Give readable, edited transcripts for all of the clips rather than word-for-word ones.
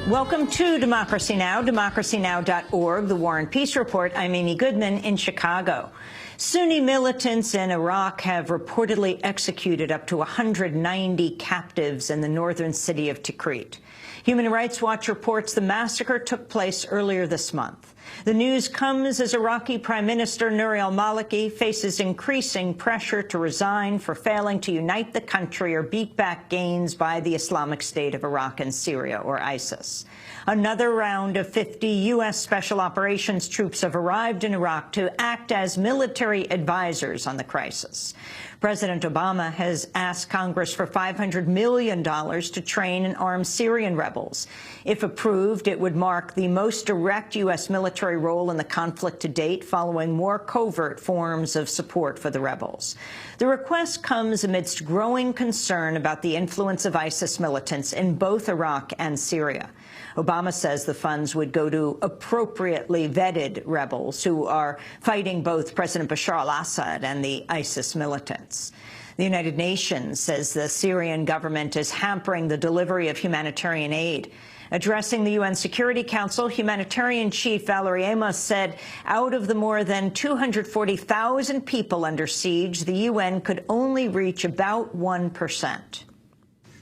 Welcome to Democracy Now!, democracynow.org, the War and Peace Report. I'm Amy Goodman in Chicago. Sunni militants in Iraq have reportedly executed up to 190 captives in the northern city of Tikrit. Human Rights Watch reports the massacre took place earlier this month. The news comes as Iraqi Prime Minister Nouri al-Maliki faces increasing pressure to resign for failing to unite the country or beat back gains by the Islamic State of Iraq and Syria, or ISIS. Another round of 50 U.S. Special Operations troops have arrived in Iraq to act as military advisors on the crisis. President Obama has asked Congress for $500 million to train and arm Syrian rebels. If approved, it would mark the most direct U.S. military role in the conflict to date, following more covert forms of support for the rebels. The request comes amidst growing concern about the influence of ISIS militants in both Iraq and Syria. Obama says the funds would go to appropriately vetted rebels who are fighting both President Bashar al-Assad and the ISIS militants. The United Nations says the Syrian government is hampering the delivery of humanitarian aid. Addressing the UN Security Council, humanitarian chief Valerie Amos said out of the more than 240,000 people under siege, the UN could only reach about 1%.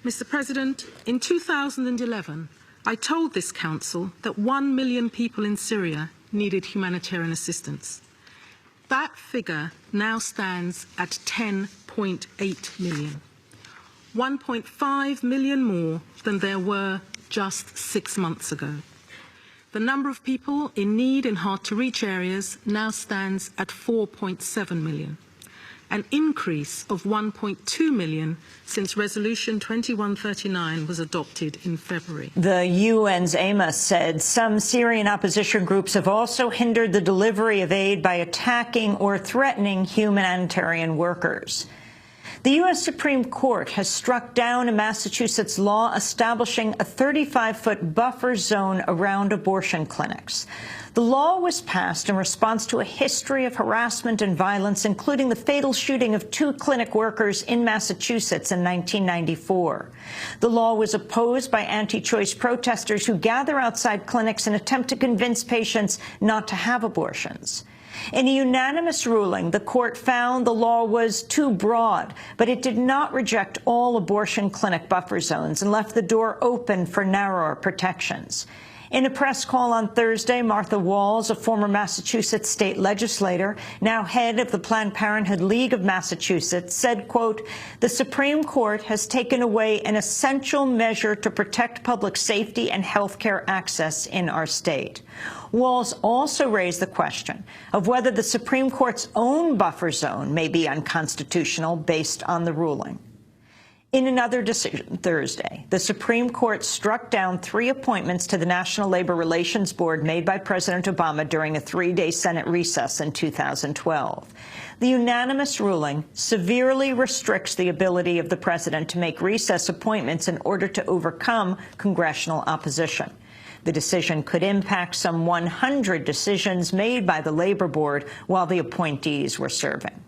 Mr. President, in 2011, I told this Council that 1 million people in Syria needed humanitarian assistance. That figure now stands at 10.8 million, 1.5 million more than there were just 6 months ago. The number of people in need in hard-to-reach areas now stands at 4.7 million, an increase of 1.2 million since Resolution 2139 was adopted in February. The UN's Amos said some Syrian opposition groups have also hindered the delivery of aid by attacking or threatening humanitarian workers. The U.S. Supreme Court has struck down a Massachusetts law establishing a 35-foot buffer zone around abortion clinics. The law was passed in response to a history of harassment and violence, including the fatal shooting of 2 clinic workers in Massachusetts in 1994. The law was opposed by anti-choice protesters who gather outside clinics and attempt to convince patients not to have abortions. In a unanimous ruling, the court found the law was too broad, but it did not reject all abortion clinic buffer zones and left the door open for narrower protections. In a press call on Thursday, Martha Walls, a former Massachusetts state legislator, now head of the Planned Parenthood League of Massachusetts, said, quote, "The Supreme Court has taken away an essential measure to protect public safety and health care access in our state." Walls also raised the question of whether the Supreme Court's own buffer zone may be unconstitutional based on the ruling. In another decision Thursday, the Supreme Court struck down 3 appointments to the National Labor Relations Board made by President Obama during a 3-day Senate recess in 2012. The unanimous ruling severely restricts the ability of the president to make recess appointments in order to overcome congressional opposition. The decision could impact some 100 decisions made by the Labor Board while the appointees were serving.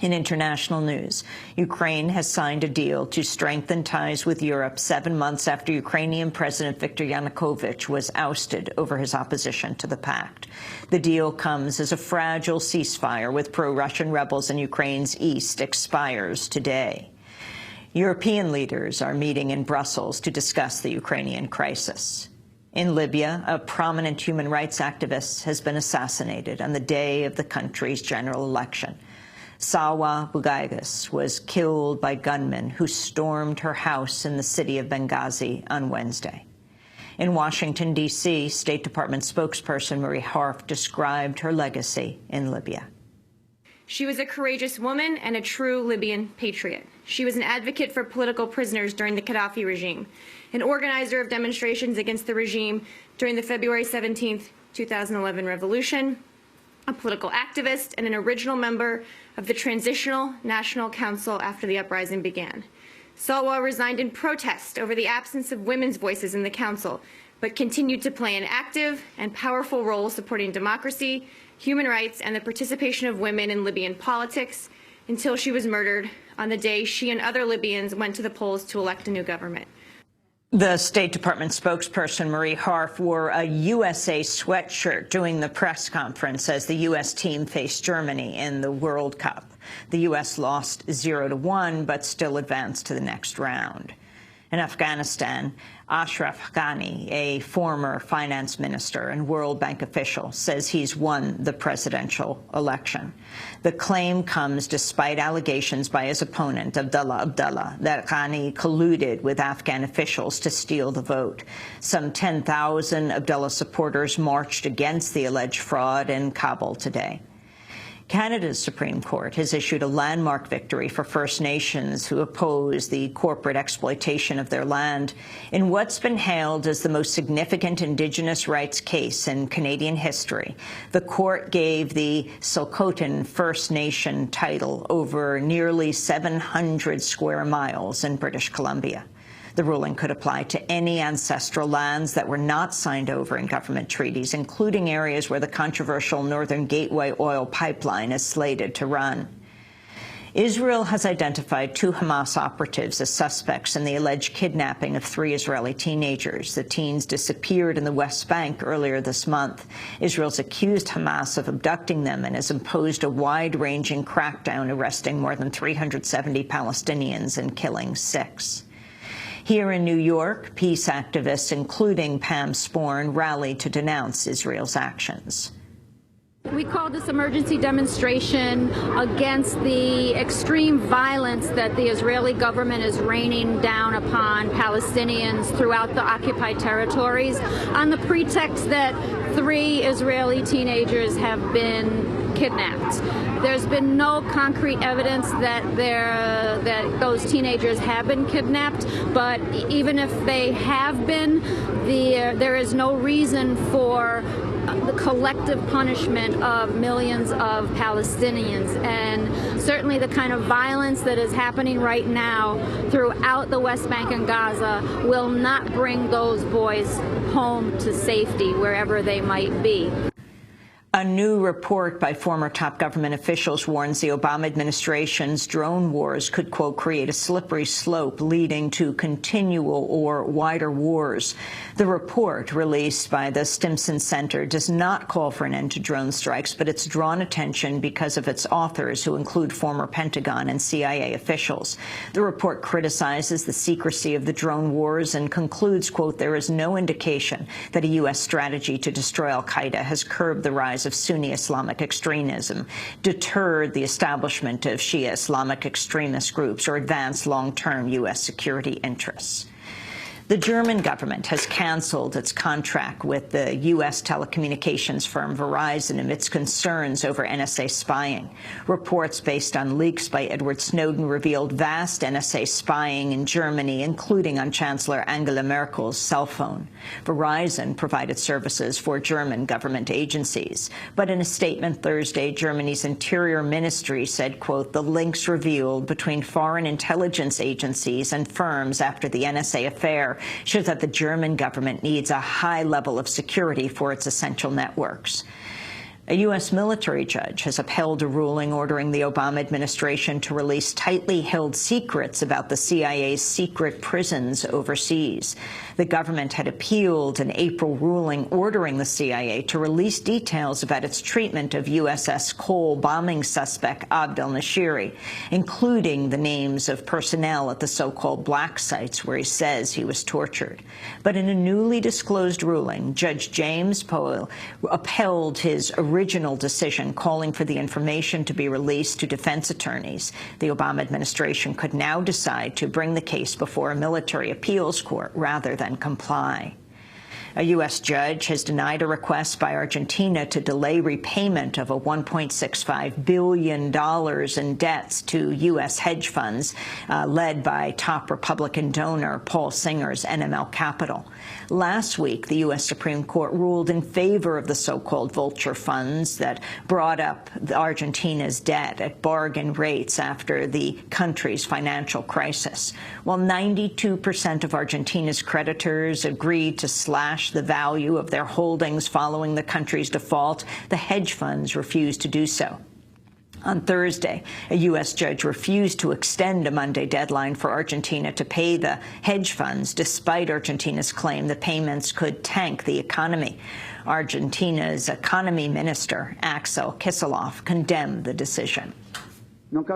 In international news, Ukraine has signed a deal to strengthen ties with Europe 7 months after Ukrainian President Viktor Yanukovych was ousted over his opposition to the Pact. The deal comes as a fragile ceasefire with pro-Russian rebels in Ukraine's east expires today. European leaders are meeting in Brussels to discuss the Ukrainian crisis. In Libya, a prominent human rights activist has been assassinated on the day of the country's general election. Salwa Bugaigas was killed by gunmen who stormed her house in the city of Benghazi on Wednesday. In Washington, D.C., State Department spokesperson Marie Harf described her legacy in Libya. She was a courageous woman and a true Libyan patriot. She was an advocate for political prisoners during the Gaddafi regime, an organizer of demonstrations against the regime during the February 17, 2011 revolution, a political activist, and an original member of the Transitional National Council after the uprising began. Salwa resigned in protest over the absence of women's voices in the council, but continued to play an active and powerful role supporting democracy, human rights, and the participation of women in Libyan politics until she was murdered on the day she and other Libyans went to the polls to elect a new government. The State Department spokesperson Marie Harf wore a USA sweatshirt during the press conference as the U.S. team faced Germany in the World Cup. The U.S. lost 0-1, but still advanced to the next round. In Afghanistan, Ashraf Ghani, a former finance minister and World Bank official, says he's won the presidential election. The claim comes despite allegations by his opponent, Abdullah, that Ghani colluded with Afghan officials to steal the vote. Some 10,000 Abdullah supporters marched against the alleged fraud in Kabul today. Canada's Supreme Court has issued a landmark victory for First Nations who oppose the corporate exploitation of their land in what's been hailed as the most significant Indigenous rights case in Canadian history. The court gave the Silcotin First Nation title over nearly 700 square miles in British Columbia. The ruling could apply to any ancestral lands that were not signed over in government treaties, including areas where the controversial Northern Gateway oil pipeline is slated to run. Israel has identified 2 Hamas operatives as suspects in the alleged kidnapping of 3 Israeli teenagers. The teens disappeared in the West Bank earlier this month. Israel's accused Hamas of abducting them and has imposed a wide-ranging crackdown, arresting more than 370 Palestinians and killing 6. Here in New York, peace activists, including Pam Sporn, rallied to denounce Israel's actions. We called this emergency demonstration against the extreme violence that the Israeli government is raining down upon Palestinians throughout the occupied territories on the pretext that 3 Israeli teenagers have been kidnapped. There's been no concrete evidence that those teenagers have been kidnapped, but even if they have been, there is no reason for the collective punishment of millions of Palestinians. And certainly the kind of violence that is happening right now throughout the West Bank and Gaza will not bring those boys home to safety wherever they might be. A new report by former top government officials warns the Obama administration's drone wars could, quote, create a slippery slope leading to continual or wider wars. The report, released by the Stimson Center, does not call for an end to drone strikes, but it's drawn attention because of its authors, who include former Pentagon and CIA officials. The report criticizes the secrecy of the drone wars and concludes, quote, there is no indication that a U.S. strategy to destroy al-Qaeda has curbed the rise of Sunni Islamic extremism, deterred the establishment of Shia Islamic extremist groups, or advanced long-term U.S. security interests. The German government has canceled its contract with the U.S. telecommunications firm Verizon amidst concerns over NSA spying. Reports based on leaks by Edward Snowden revealed vast NSA spying in Germany, including on Chancellor Angela Merkel's cell phone. Verizon provided services for German government agencies. But in a statement Thursday, Germany's Interior Ministry said, quote, the links revealed between foreign intelligence agencies and firms after the NSA affair shows that the German government needs a high level of security for its essential networks. A U.S. military judge has upheld a ruling ordering the Obama administration to release tightly held secrets about the CIA's secret prisons overseas. The government had appealed an April ruling ordering the CIA to release details about its treatment of USS Cole bombing suspect Abd al-Nashiri, including the names of personnel at the so-called black sites where he says he was tortured. But in a newly disclosed ruling, Judge James Powell upheld his original decision calling for the information to be released to defense attorneys. The Obama administration could now decide to bring the case before a military appeals court rather than comply. A U.S. judge has denied a request by Argentina to delay repayment of a $1.65 billion in debts to U.S. hedge funds led by top Republican donor Paul Singer's NML Capital. Last week, the U.S. Supreme Court ruled in favor of the so-called vulture funds that brought up Argentina's debt at bargain rates after the country's financial crisis. While 92% of Argentina's creditors agreed to slash the value of their holdings following the country's default, the hedge funds refused to do so. On Thursday, a U.S. judge refused to extend a Monday deadline for Argentina to pay the hedge funds, despite Argentina's claim that payments could tank the economy. Argentina's economy minister, Axel Kicillof, condemned the decision. There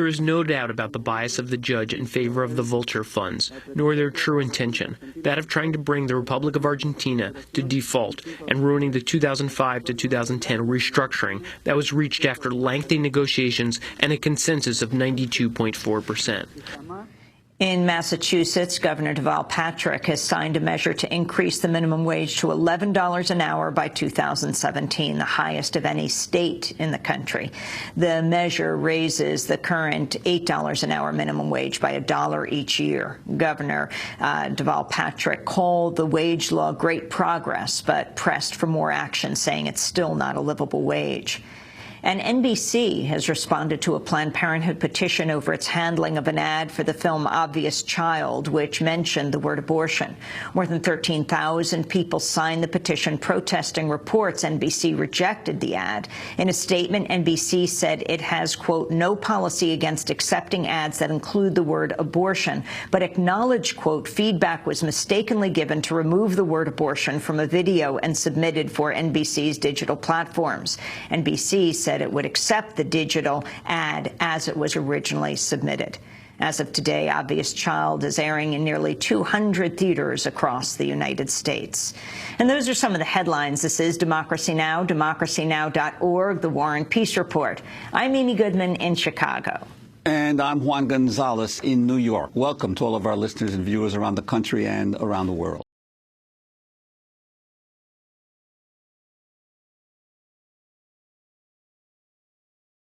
is no doubt about the bias of the judge in favor of the vulture funds, nor their true intention, that of trying to bring the Republic of Argentina to default and ruining the 2005 to 2010 restructuring that was reached after lengthy negotiations and a consensus of 92.4%. In Massachusetts, Governor Deval Patrick has signed a measure to increase the minimum wage to $11 an hour by 2017, the highest of any state in the country. The measure raises the current $8 an hour minimum wage by $1 each year. Governor Deval Patrick called the wage law great progress, but pressed for more action, saying it's still not a livable wage. And NBC has responded to a Planned Parenthood petition over its handling of an ad for the film Obvious Child, which mentioned the word abortion. More than 13,000 people signed the petition protesting reports NBC rejected the ad. In a statement, NBC said it has, quote, no policy against accepting ads that include the word abortion, but acknowledged, quote, feedback was mistakenly given to remove the word abortion from a video and submitted for NBC's digital platforms. NBC said it would accept the digital ad as it was originally submitted. As of today, Obvious Child is airing in nearly 200 theaters across the United States. And those are some of the headlines. This is Democracy Now!, democracynow.org, The War and Peace Report. I'm Amy Goodman in Chicago. And I'm Juan Gonzalez in New York. Welcome to all of our listeners and viewers around the country and around the world.